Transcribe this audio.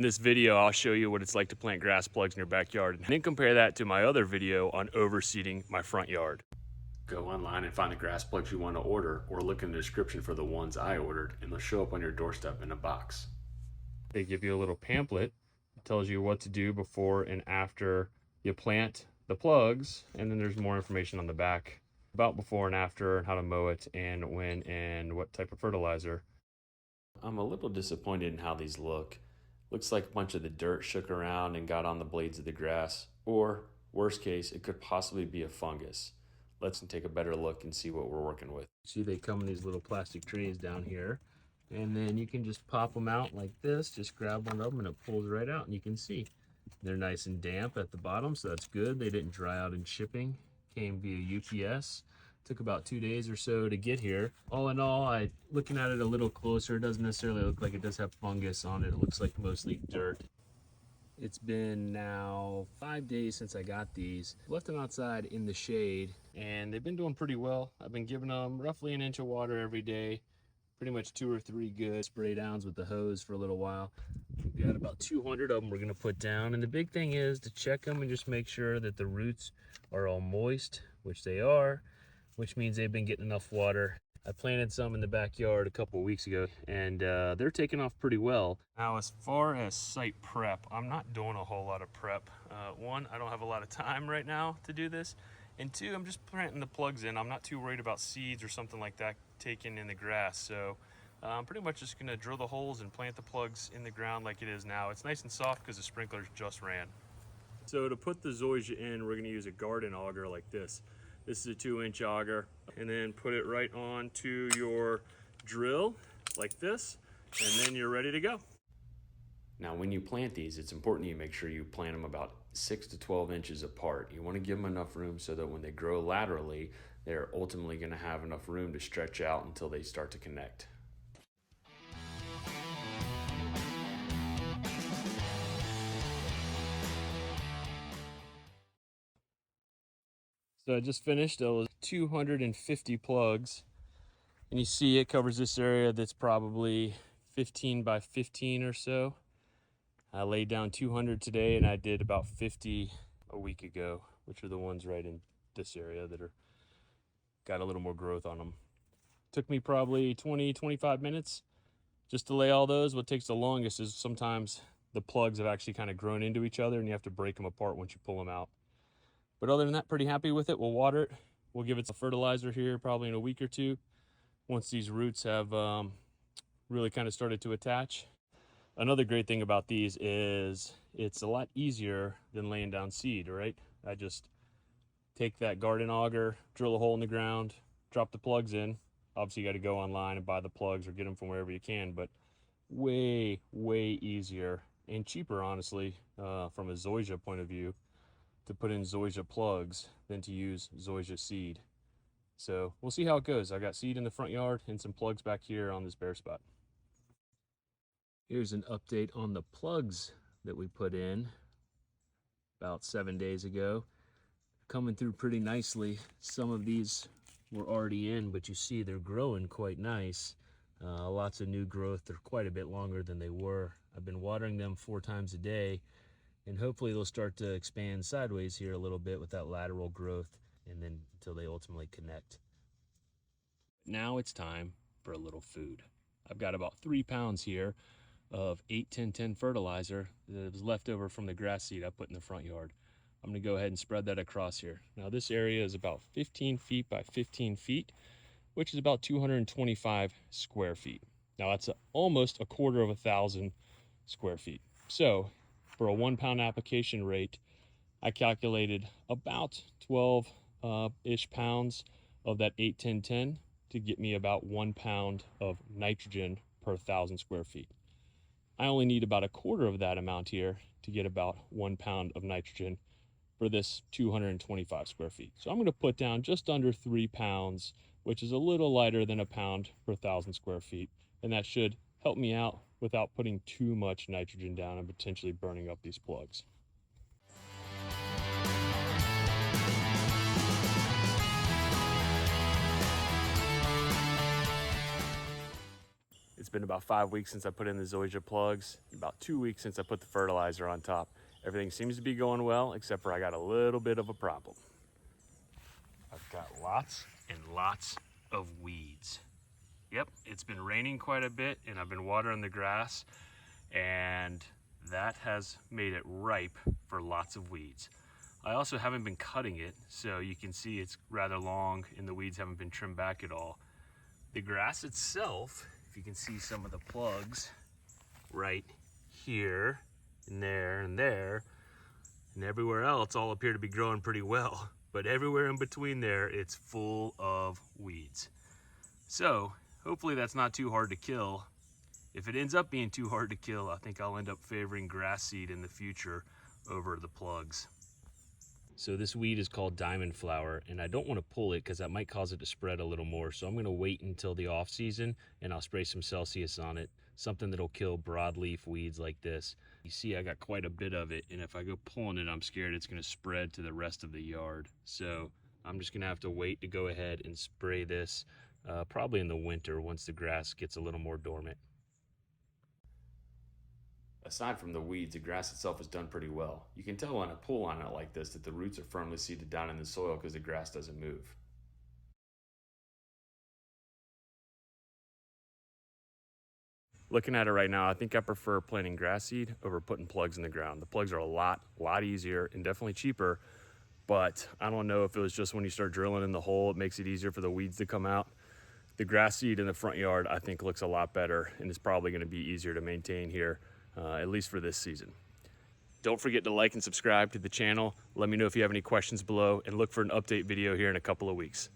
In this video, I'll show you what it's like to plant grass plugs in your backyard and then compare that to my other video on overseeding my front yard. Go online and find the grass plugs you want to order, or look in the description for the ones I ordered, and they'll show up on your doorstep in a box. They give you a little pamphlet that tells you what to do before and after you plant the plugs, and then there's more information on the back about before and after, and how to mow it, and when and what type of fertilizer. I'm a little disappointed in how these look. Looks like a bunch of the dirt shook around and got on the blades of the grass, or worst case, it could possibly be a fungus. Let's take a better look and see what we're working with. See, they come in these little plastic trays down here, and then you can just pop them out like this. Just grab one of them and it pulls right out, and you can see they're nice and damp at the bottom, so that's good. They didn't dry out in shipping. Came via UPS. Took about 2 days or so to get here. All in all, looking at it a little closer, it doesn't necessarily look like it does have fungus on it. It looks like mostly dirt. It's been now 5 days since I got these. Left them outside in the shade, and they've been doing pretty well. I've been giving them roughly 1 inch of water every day. Pretty much 2 or 3 good spray downs with the hose for a little while. We've got about 200 of them we're gonna put down. And the big thing is to check them and just make sure that the roots are all moist, which they are, which means they've been getting enough water. I planted some in the backyard a couple of weeks ago, and they're taking off pretty well. Now, as far as site prep, I'm not doing a whole lot of prep. One, I don't have a lot of time right now to do this. And two, I'm just planting the plugs in. I'm not too worried about seeds or something like that taken in the grass. So I'm pretty much just gonna drill the holes and plant the plugs in the ground like it is now. It's nice and soft because the sprinklers just ran. So to put the Zoysia in, we're gonna use a garden auger like this. This is a 2-inch auger, and then put it right onto your drill like this, and then you're ready to go. Now, when you plant these, it's important you make sure you plant them about 6 to 12 inches apart. You want to give them enough room so that when they grow laterally, they're ultimately going to have enough room to stretch out until they start to connect. So I just finished those 250 plugs, and you see it covers this area that's probably 15 by 15 or so. I laid down 200 today, and I did about 50 a week ago, which are the ones right in this area that got a little more growth on them. Took me probably 20-25 minutes just to lay all those. What takes the longest is sometimes the plugs have actually kind of grown into each other, and you have to break them apart once you pull them out. But other than that, pretty happy with it. We'll water it. We'll give it some fertilizer here probably in a week or two once these roots have really kind of started to attach. Another great thing about these is it's a lot easier than laying down seed, right? I just take that garden auger, drill a hole in the ground, drop the plugs in. Obviously, you got to go online and buy the plugs or get them from wherever you can, but way, way easier and cheaper, honestly, from a Zoysia point of view, to put in Zoysia plugs than to use Zoysia seed. So we'll see how it goes. I got seed in the front yard and some plugs back here on this bare spot. Here's an update on the plugs that we put in about 7 days ago. Coming through pretty nicely. Some of these were already in, but you see they're growing quite nice. Lots of new growth. They're quite a bit longer than they were. I've been watering them 4 times a day, and hopefully they'll start to expand sideways here a little bit with that lateral growth, and then until they ultimately connect. Now it's time for a little food. I've got about 3 pounds here of 8-10-10 fertilizer that was left over from the grass seed I put in the front yard. I'm gonna go ahead and spread that across here. Now this area is about 15 feet by 15 feet, which is about 225 square feet. Now that's almost 250,000 square feet. So for a 1 pound application rate, I calculated about 12-ish pounds of that 8-10-10 to get me about 1 pound of nitrogen per 1,000 square feet. I only need about 1/4 of that amount here to get about 1 pound of nitrogen for this 225 square feet. So I'm going to put down just under 3 pounds, which is a little lighter than 1 pound per 1,000 square feet. And that should help me out without putting too much nitrogen down and potentially burning up these plugs. been about 5 weeks since I put in the Zoysia plugs, about 2 weeks since I put the fertilizer on top. Everything seems to be going well, except for I got a little bit of a problem. I've got lots and lots of weeds. Yep, it's been raining quite a bit and I've been watering the grass, and that has made it ripe for lots of weeds. I also haven't been cutting it, so you can see it's rather long and the weeds haven't been trimmed back at all. The grass itself, if you can see some of the plugs right here and there and there and everywhere else, all appear to be growing pretty well. But everywhere in between there, it's full of weeds. So hopefully that's not too hard to kill. If it ends up being too hard to kill, I think I'll end up favoring grass seed in the future over the plugs. So this weed is called diamond flower, and I don't want to pull it because that might cause it to spread a little more. So I'm going to wait until the off season and I'll spray some Celsius on it, something that'll kill broadleaf weeds like this. You see I got quite a bit of it, and if I go pulling it, I'm scared it's going to spread to the rest of the yard. So I'm just going to have to wait to go ahead and spray this probably in the winter once the grass gets a little more dormant. Aside from the weeds, the grass itself is done pretty well. You can tell when I pull on it like this that the roots are firmly seated down in the soil because the grass doesn't move. Looking at it right now, I think I prefer planting grass seed over putting plugs in the ground. The plugs are a lot easier and definitely cheaper, but I don't know if it was just when you start drilling in the hole, it makes it easier for the weeds to come out. The grass seed in the front yard, I think, looks a lot better and is probably going to be easier to maintain here. At least for this season. Don't forget to like and subscribe to the channel. Let me know if you have any questions below, and look for an update video here in a couple of weeks.